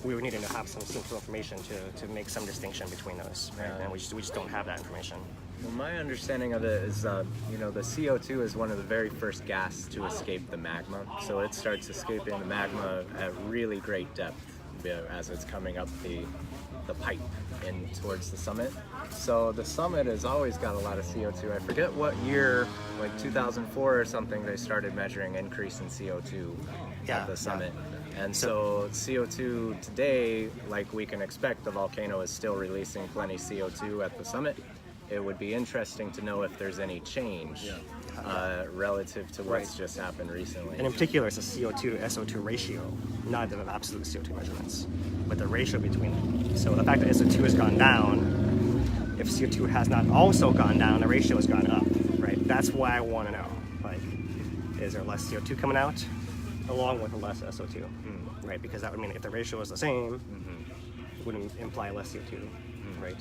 we would need to have some simple information to make some distinction between those, right? And we just don't have that information. Well, my understanding of it is, the CO2 is one of the very first gas to escape the magma. So it starts escaping the magma at really great depth as it's coming up the pipe in towards the summit. So the summit has always got a lot of CO2. I forget what year, 2004 or something, they started measuring increase in CO2 at the summit. And so CO2 today, we can expect, the volcano is still releasing plenty CO2 at the summit. It would be interesting to know if there's any change relative to what's just happened recently. And in particular, it's a CO2 to SO2 ratio, not the absolute CO2 measurements, but the ratio between them. So the fact that SO2 has gone down, if CO2 has not also gone down, the ratio has gone up, right? That's why I want to know, like, is there less CO2 coming out along with less SO2, right? Because that would mean if the ratio is the same, it wouldn't imply less CO2, right?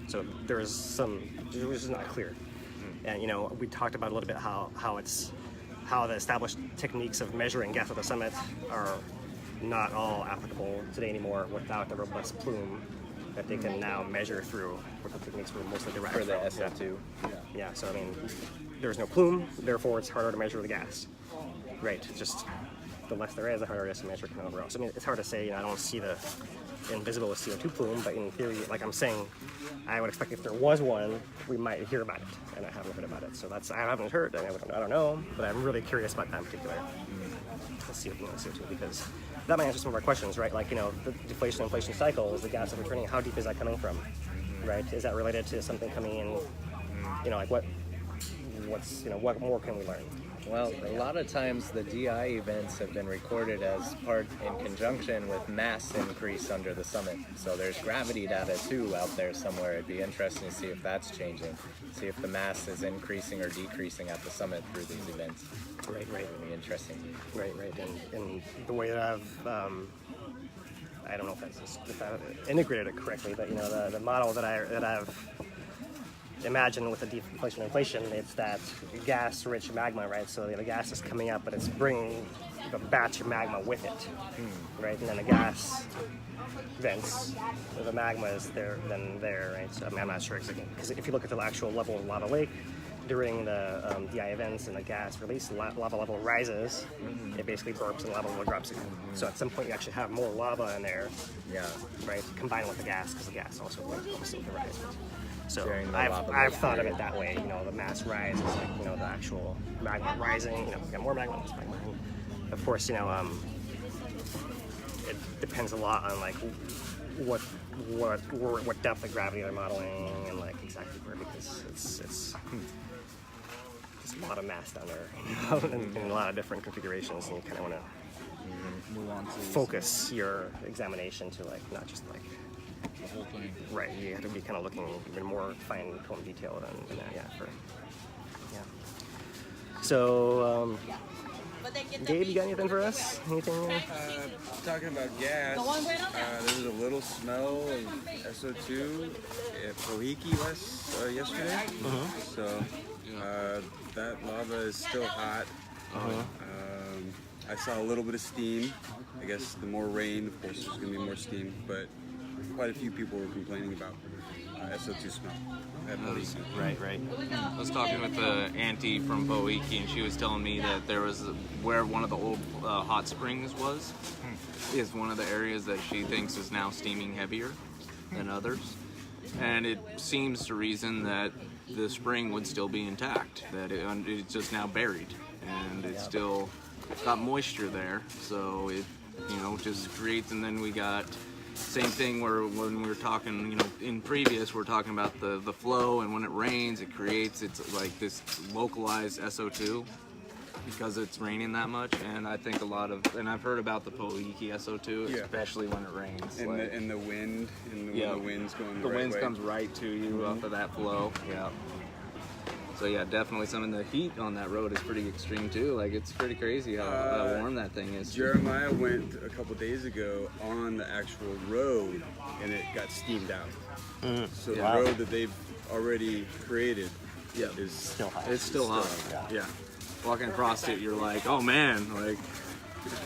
So there's just not clear. And you know, we talked about a little bit how the established techniques of measuring gas at the summit are not all applicable today anymore without the robust plume that they can now measure through, what the techniques were mostly derived For the from. SO2. Yeah, so I mean, there's no plume, therefore it's harder to measure the gas. Right, just the less there is, the harder it is to measure kind of overall. So I mean, it's hard to say, you know, I don't see the invisible CO2 plume, but in theory, like I'm saying, I would expect if there was one, we might hear about it, and I haven't heard about it. So I haven't heard, and I don't know, but I'm really curious about that in particular, the CO2, because that might answer some of our questions, right? Like, you know, the deflation inflation cycles, the gas that's returning, how deep is that coming from, right? Is that related to something coming in, you know, like what more can we learn? Well, a lot of times the DI events have been recorded as part in conjunction with mass increase under the summit. So there's gravity data too out there somewhere. It'd be interesting to see if that's changing, see if the mass is increasing or decreasing at the summit through these events. Right. It'd be interesting. Right. And the way that I don't know if I've integrated it correctly, but you know, the model that I've imagine with the deflation inflation, it's that gas-rich magma, right? So the gas is coming up, but it's bringing a batch of magma with it, right? And then the gas vents, the magma is there, right? So I mean, I'm not sure exactly, because if you look at the actual level of lava lake during the DI events and the gas release, lava level rises, it basically burps and lava level drops again. So at some point you actually have more lava in there, right? Combined with the gas, because the gas also can rise. So I've thought of it that way, you know, the mass rise is like, you know, the actual magma rising, you know, we got more magma, less magma. Of course, you know, it depends a lot on like what depth of gravity they're modeling and like exactly where, because it's a lot of mass down there, you know, in a lot of different configurations, and you kind of want to focus your examination to like not just like the whole thing. Right, you have to be kind of looking even more fine-tuned detail than that, So, Gabe, you got anything for us? Anything? Talking about gas, there was a little smell of SO2 at Pohoiki yesterday. So that lava is still hot. I saw a little bit of steam. I guess the more rain, of course, there's going to be more steam, but quite a few people were complaining about SO2 smell at Pohoiki. Right. I was talking with the auntie from Pohoiki, and she was telling me that there was where one of the old hot springs was, is one of the areas that she thinks is now steaming heavier than others. And it seems to reason that the spring would still be intact, that it's just now buried, and it's still got moisture there, so it, you know, just creates. And then we got same thing where when we were talking, you know, in previous, we're talking about the flow, and when it rains, it creates, it's like this localized SO2 because it's raining that much. And I think and I've heard about the Pohoiki SO2, especially when it rains. And the wind, when the wind's going the wind way. comes right to you off of that flow. Yeah. So yeah, definitely some of the heat on that road is pretty extreme too. Like, it's pretty crazy how warm that thing is. Jeremiah went a couple days ago on the actual road, and it got steamed out. So the road that they've already created is still hot. It's still hot. Yeah. Walking across it, you're like, oh man, like,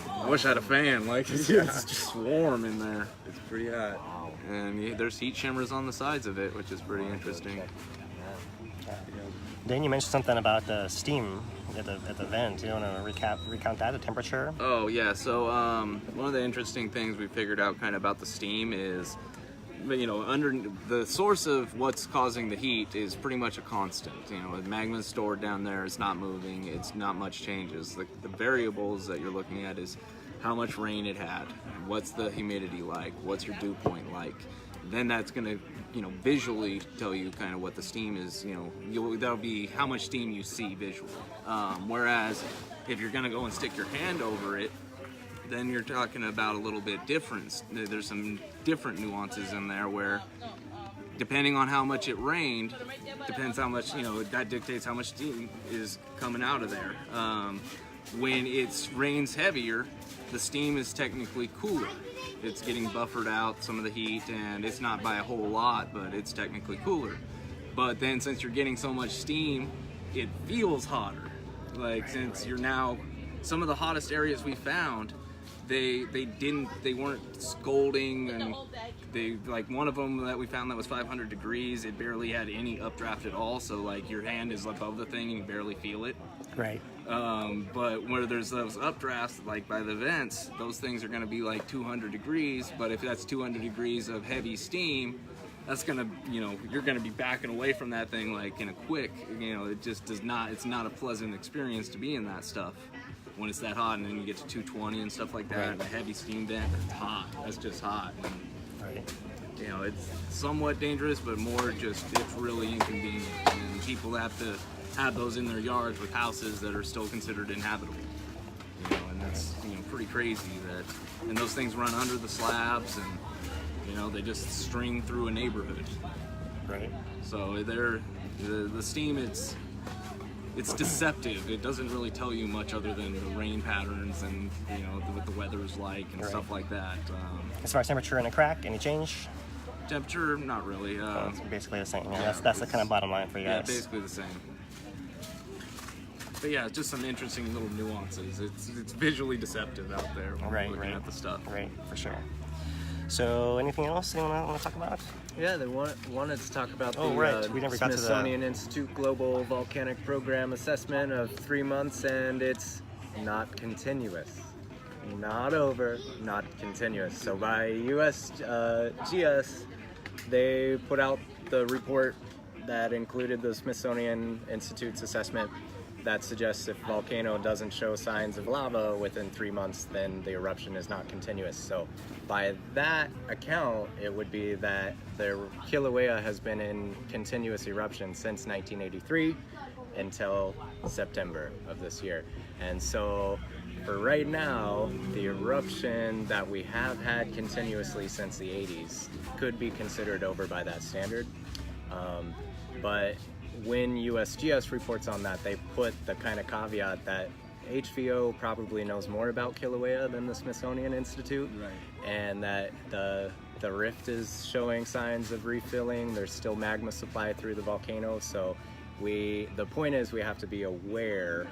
I wish I had a fan. Like, it's just warm in there. It's pretty hot. And there's heat shimmers on the sides of it, which is pretty interesting. Then you mentioned something about the steam at the vent. You want to recount that, the temperature? Oh yeah, so one of the interesting things we figured out kind of about the steam is, you know, under the source of what's causing the heat is pretty much a constant. You know, the magma is stored down there, it's not moving, it's not much changes. The variables that you're looking at is how much rain it had, what's the humidity like, what's your dew point like. then that's going to, visually tell you kind of what the steam is. That'll be how much steam you see visually. Whereas if you're going to go and stick your hand over it, then you're talking about a little bit different. There's some different nuances in there where, depending on how much it rained, depends how much, that dictates how much steam is coming out of there. When it rains heavier, the steam is technically cooler. It's getting buffered out some of the heat, and it's not by a whole lot, but it's technically cooler. But then since you're getting so much steam, it feels hotter. Like, since you're now, some of the hottest areas we found, they weren't scolding, and like one of them that we found that was 500 degrees, it barely had any updraft at all, so like your hand is above the thing and you barely feel it. Right. But where there's those updrafts, like by the vents, those things are going to be like 200 degrees, but if that's 200 degrees of heavy steam, that's going to, you're going to be backing away from that thing like in a quick, it just does not, it's not a pleasant experience to be in that stuff when it's that hot, and then you get to 220 and stuff like that, right. And a heavy steam vent, it's hot, that's just hot. And, right. It's somewhat dangerous, but more just, it's really inconvenient, and people have to have those in their yards with houses that are still considered inhabitable. And that's pretty crazy that, and those things run under the slabs, and they just string through a neighborhood. Right. So the steam, it's deceptive. It doesn't really tell you much other than the rain patterns and what the weather's like and stuff like that. As far as temperature in the crack, any change? Temperature, not really. It's basically the same. Yeah, that's the kind of bottom line for you guys. Yeah, basically the same. But yeah, it's just some interesting little nuances. It's visually deceptive out there when we're looking at the stuff. Right, for sure. So, anything else you want to talk about? Yeah, they wanted to talk about we never got to Smithsonian Institute Global Volcanic Program assessment of 3 months, and it's not continuous. Not over, not continuous. So by USGS, they put out the report that included the Smithsonian Institute's assessment that suggests if volcano doesn't show signs of lava within 3 months, then the eruption is not continuous. So by that account, it would be that the Kīlauea has been in continuous eruption since 1983 until September of this year. And so for right now, the eruption that we have had continuously since the 80s could be considered over by that standard. But when USGS reports on that, they put the kind of caveat that HVO probably knows more about Kīlauea than the Smithsonian Institute, right. And that the rift is showing signs of refilling. There's still magma supply through the volcano, so the point is we have to be aware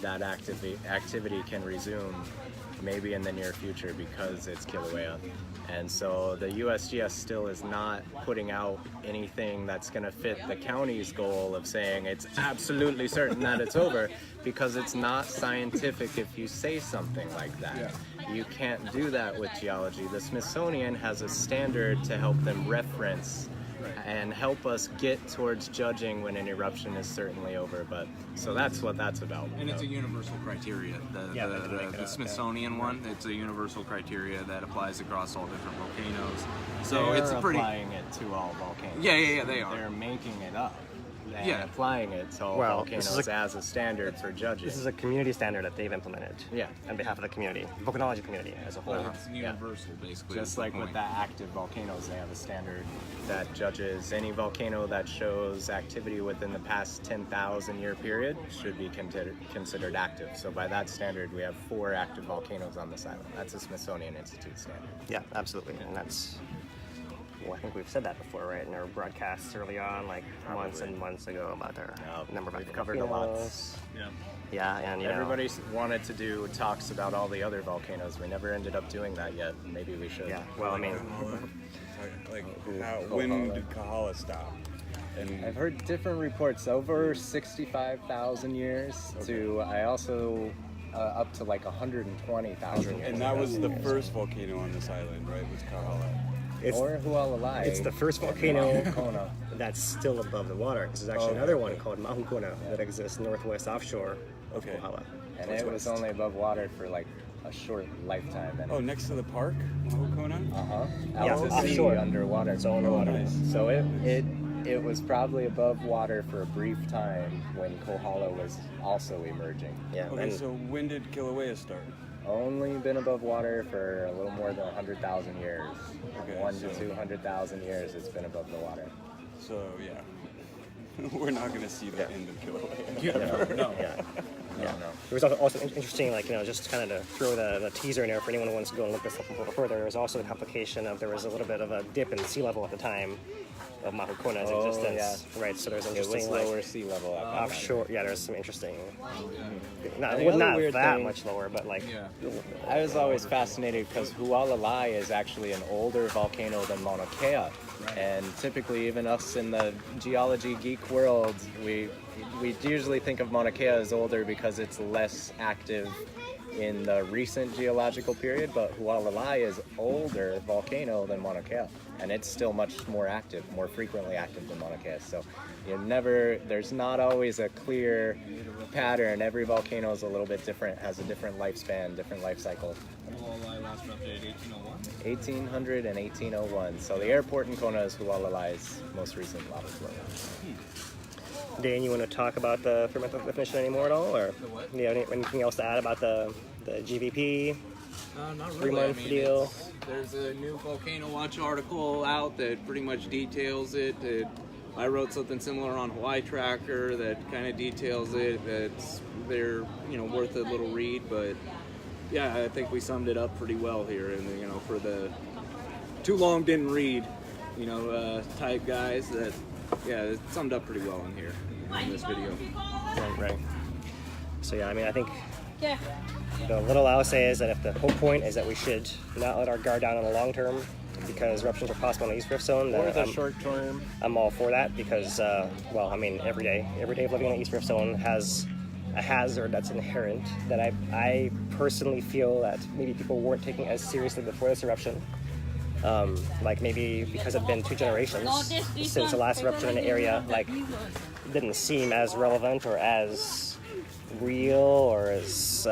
that activity can resume maybe in the near future because it's Kīlauea. And so the USGS still is not putting out anything that's going to fit the county's goal of saying it's absolutely certain that it's over, because it's not scientific if you say something like that. Yeah. You can't do that with geology. The Smithsonian has a standard to help them reference and help us get towards judging when an eruption is certainly over. But so that's what that's about. And it's a universal criteria. The Smithsonian one, it's a universal criteria that applies across all different volcanoes. So they're it's applying it to all volcanoes. Yeah, they are. They're making it up and applying it to all volcanoes as a standard for judging. This is a community standard that they've implemented. Yeah. On behalf of the community, volcanology community as a whole. It's universal, basically. Just like with the active volcanoes, they have a standard that judges any volcano that shows activity within the past 10,000 year period should be considered active. So by that standard, we have 4 active volcanoes on this island. That's a Smithsonian Institute standard. Yeah, absolutely. And that's, well, I think we've said that before, right? In our broadcasts early on, like months and months ago, about our number of we've covered a lot. Yeah, and everybody wanted to do talks about all the other volcanoes. We never ended up doing that yet. Maybe we should. Yeah. Well, I mean, when did Kahala stop? And I've heard different reports, over 65,000 years to I also up to like 120,000 years. And that was the first volcano on this island, right? Was Kahala. Or Hualalai. It's the first volcano that's still above the water, because there's actually another one called Mahukuna that exists northwest offshore of Kohala. And it was only above water for like a short lifetime. And Oh, next to the park, Pohoiki? Yeah, out to sea offshore. underwater. So underwater. nice. So it was probably above water for a brief time when Kohala was also emerging. Yeah. Okay, And so when did Kīlauea start? Only been above water for a little more than 100,000 years. Okay, 1 to so- 200,000 years it's been above the water. So yeah, we're not gonna see the end of Kīlauea. no. Yeah. No. It was also interesting, like, just kind of to throw the teaser in there for anyone who wants to go and look this up a little further. There was also an application of there was a little bit of a dip in sea level at the time of Mahukona's existence. Yeah. Right, so there's It interesting, was like, lower sea level at that time. offshore. Yeah, there's some interesting. Not, And the other not weird that thing- much lower, but like. I was always fascinated because Hualalai is actually an older volcano than Mauna Kea. And typically, even us in the geology geek world, we usually think of Mauna Kea as older because it's less active in the recent geological period, but Hualalai is older volcano than Mauna Kea, and it's still much more active, more frequently active than Mauna Kea. So there's not always a clear pattern. Every volcano is a little bit different, has a different lifespan, different life cycle. 1800 and 1801. So the airport in Kona is Hualalai's most recent lava flow. Dane, you want to talk about the fermental definition anymore at all, or do you have anything else to add about the GVP? Not 3 really. month deal? There's a new Volcano Watch article out that pretty much details it. I wrote something similar on Hawaii Tracker that kind of details it. They're worth a little read, but yeah, I think we summed it up pretty well here. And for the too long didn't read, type guys, that it summed up pretty well in here in this video. Right. So yeah, I mean, I think the little I'll say is that if the whole point is that we should not let our guard down in the long term because eruptions are possible in the East Rift Zone, Or then the short term. I'm all for that because, every day of living in the East Rift Zone has a hazard that's inherent that I personally feel that maybe people weren't taking as seriously before this eruption. Like maybe because it's been 2 generations since the last eruption in the area, like it didn't seem as relevant or as real or as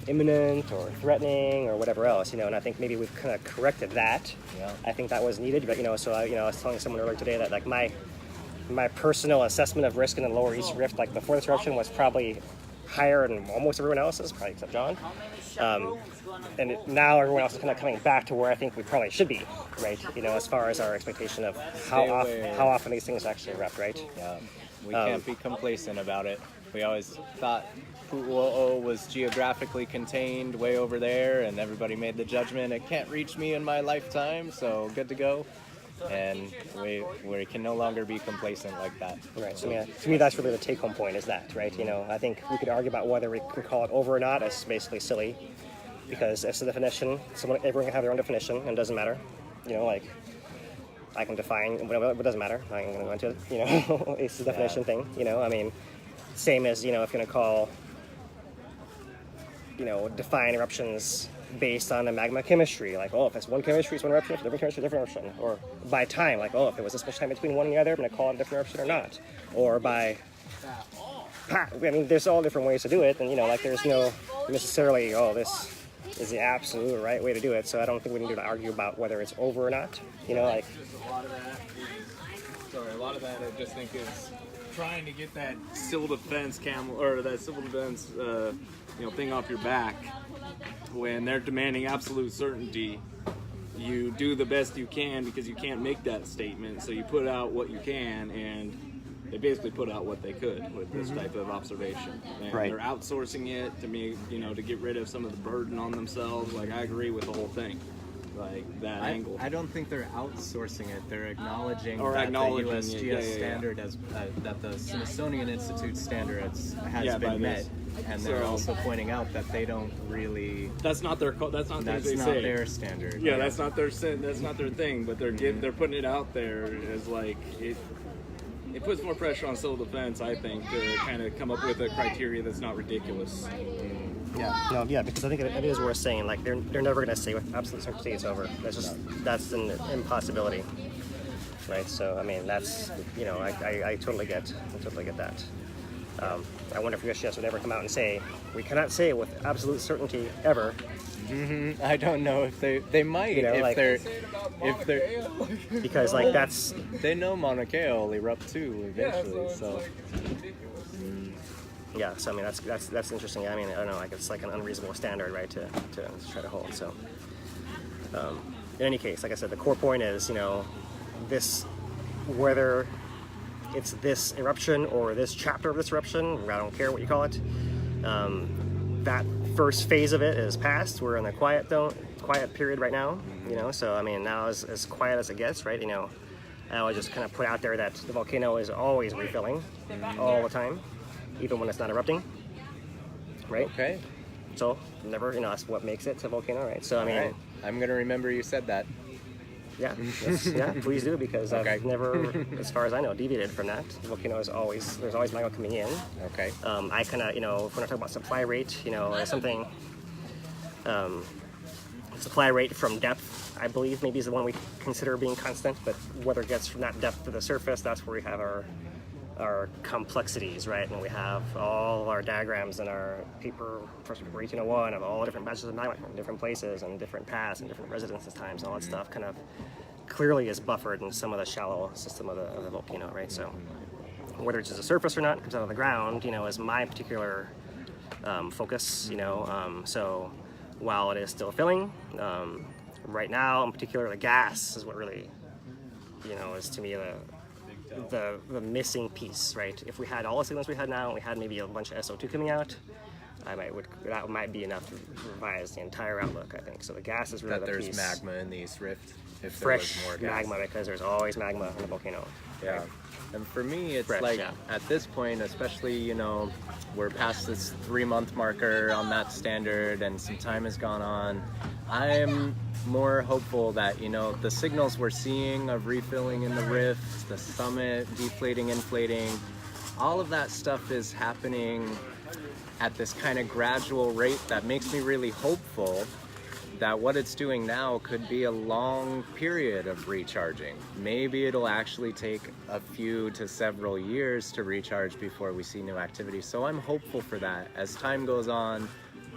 imminent or threatening or whatever else, and I think maybe we've kind of corrected that. Yeah. I think that was needed, but so I was telling someone earlier today that like my personal assessment of risk in the lower East Rift, like before this eruption, was probably higher than almost everyone else's, probably except John. Now everyone else is kind of coming back to where I think we probably should be, right? As far as our expectation of how often these things actually erupt, right? Yeah, we can't be complacent about it. We always thought Puʻuhonua was geographically contained way over there, and everybody made the judgment, it can't reach me in my lifetime, so good to go. And we can no longer be complacent like that. Right. So to me, that's really the take-home point. Is that right? I think we could argue about whether we can call it over or not. It's basically silly because it's the definition. Everyone can have their own definition, and it doesn't matter. Like I can define, it doesn't matter. I ain't gonna go into it. It's the definition thing. I mean, same as if you're gonna call, define eruptions based on the magma chemistry, like, if it's one chemistry, it's one eruption, if it's different chemistry, different eruption. Or by time, like, if it was this much time between one and the other, I'm going to call it a different eruption or not. Or by, there's all different ways to do it, and, there's no necessarily, this is the absolute right way to do it, so I don't think we need to argue about whether it's over or not, A lot of that I just think is trying to get that civil defense thing off your back. When they're demanding absolute certainty, you do the best you can because you can't make that statement, so you put out what you can, and they basically put out what they could with this type of observation. And they're outsourcing it to me, to get rid of some of the burden on themselves. Like, I agree with the whole thing, like that angle. I don't think they're outsourcing it. They're acknowledging Or that acknowledging the it. USGS standard that the Smithsonian Institute standards has by been met. this. And they're So- also pointing out that they don't really. That's not their. That's not That's things they not say. their standard. Yeah, that's not their. That's not their thing. But they're they're putting it out there as like it. It puts more pressure on civil defense, I think, to kind of come up with a criteria that's not ridiculous. Yeah, because I think it is worth saying, like, they're never going to say with absolute certainty it's over. That's an impossibility, right? So, I mean, that's, I totally get that. I wonder if USGS would ever come out and say, we cannot say with absolute certainty ever. I don't know if they might, if they're because like that's they know Mauna Kea will erupt too eventually, so. Yeah, so I mean that's interesting. I mean, I don't know, like it's like an unreasonable standard, right, to try to hold. So in any case, like I said, the core point is, this, whether it's this eruption or this chapter of this eruption, I don't care what you call it, that first phase of it is past. We're in the quiet period right now, so I mean, now is as quiet as it gets, right? I always just kind of put out there that the volcano is always refilling all the time, even when it's not erupting, right? Okay. So never, that's what makes it a volcano, right? So I mean, I'm gonna remember you said that. Yeah, yeah, please do, because I've never, as far as I know, deviated from that. The volcano is always, there's always magma coming in. Okay. I kind of, when I talk about supply rate, there's something, supply rate from depth, I believe maybe is the one we consider being constant, but whether it gets from that depth to the surface, that's where we have our complexities, right? And we have all our diagrams and our paper, first paper 1801, of all different batches of magma from different places and different paths and different residences times, and all that stuff kind of clearly is buffered in some of the shallow system of the volcano, right? So whether it's just the surface or not, it comes out of the ground, is my particular focus, so while it is still filling, right now in particular, the gas is what really, is to me the missing piece, right? If we had all the signals we had now, and we had maybe a bunch of SO2 coming out, that might be enough to revise the entire outlook, I think. So the gas is really the piece. That there's magma in the East Rift. If Fresh there was more gas. magma, because there's always magma in the volcano. Yeah. Right? And for me, it's Fresh, at this point, especially, we're past this 3-month marker on that standard and some time has gone on. I'm more hopeful that, the signals we're seeing of refilling in the rift, the summit, deflating, inflating, all of that stuff is happening at this kind of gradual rate that makes me really hopeful that what it's doing now could be a long period of recharging. Maybe it'll actually take a few to several years to recharge before we see new activity. So I'm hopeful for that. As time goes on,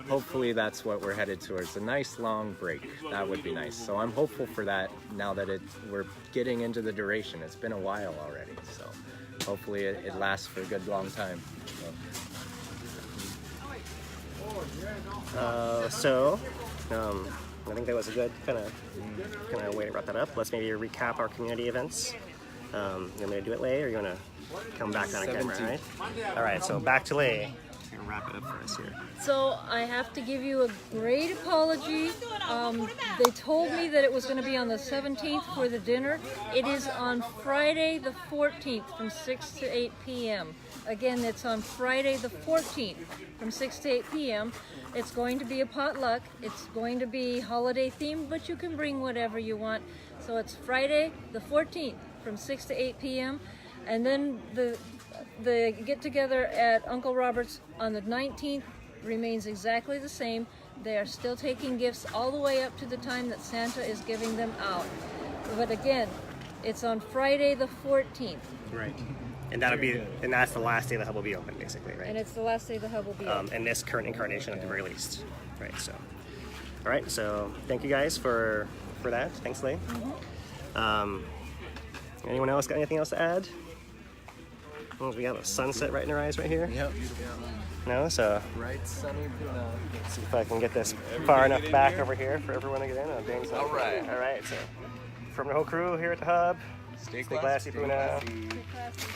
hopefully that's what we're headed towards. A nice long break. That would be nice. So I'm hopeful for that now that we're getting into the duration. It's been a while already. So hopefully it lasts for a good long time. I think that was a good kind of way to wrap that up. Let's maybe recap our community events. You want me to do it, Lei, or you want to come back on camera, right? All right, so back to Lei. Gonna wrap it up for us here. So I have to give you a great apology. They told me that it was going to be on the 17th for the dinner. It is on Friday the 14th from 6 to 8 p.m. Again, it's on Friday the 14th from 6 to 8 p.m. It's going to be a potluck. It's going to be holiday themed, but you can bring whatever you want. So it's Friday the 14th from 6 to 8 p.m. And then the get-together at Uncle Robert's on the 19th remains exactly the same. They are still taking gifts all the way up to the time that Santa is giving them out. But again, it's on Friday the 14th. Right. And that's the last day the hub will be open, basically, right? And it's the last day the hub will be open. In this current incarnation at the very least. Right, so. All right, so thank you guys for that. Thanks, Lei. Anyone else got anything else to add? We got a sunset right in our eyes right here. Yep. No, so. Right, sunny Puna. Let's see if I can get this far enough back over here for everyone to get in. Oh, Dane's not. All right. All right, so from the whole crew here at the hub, Stay classy, Puna. Too classy.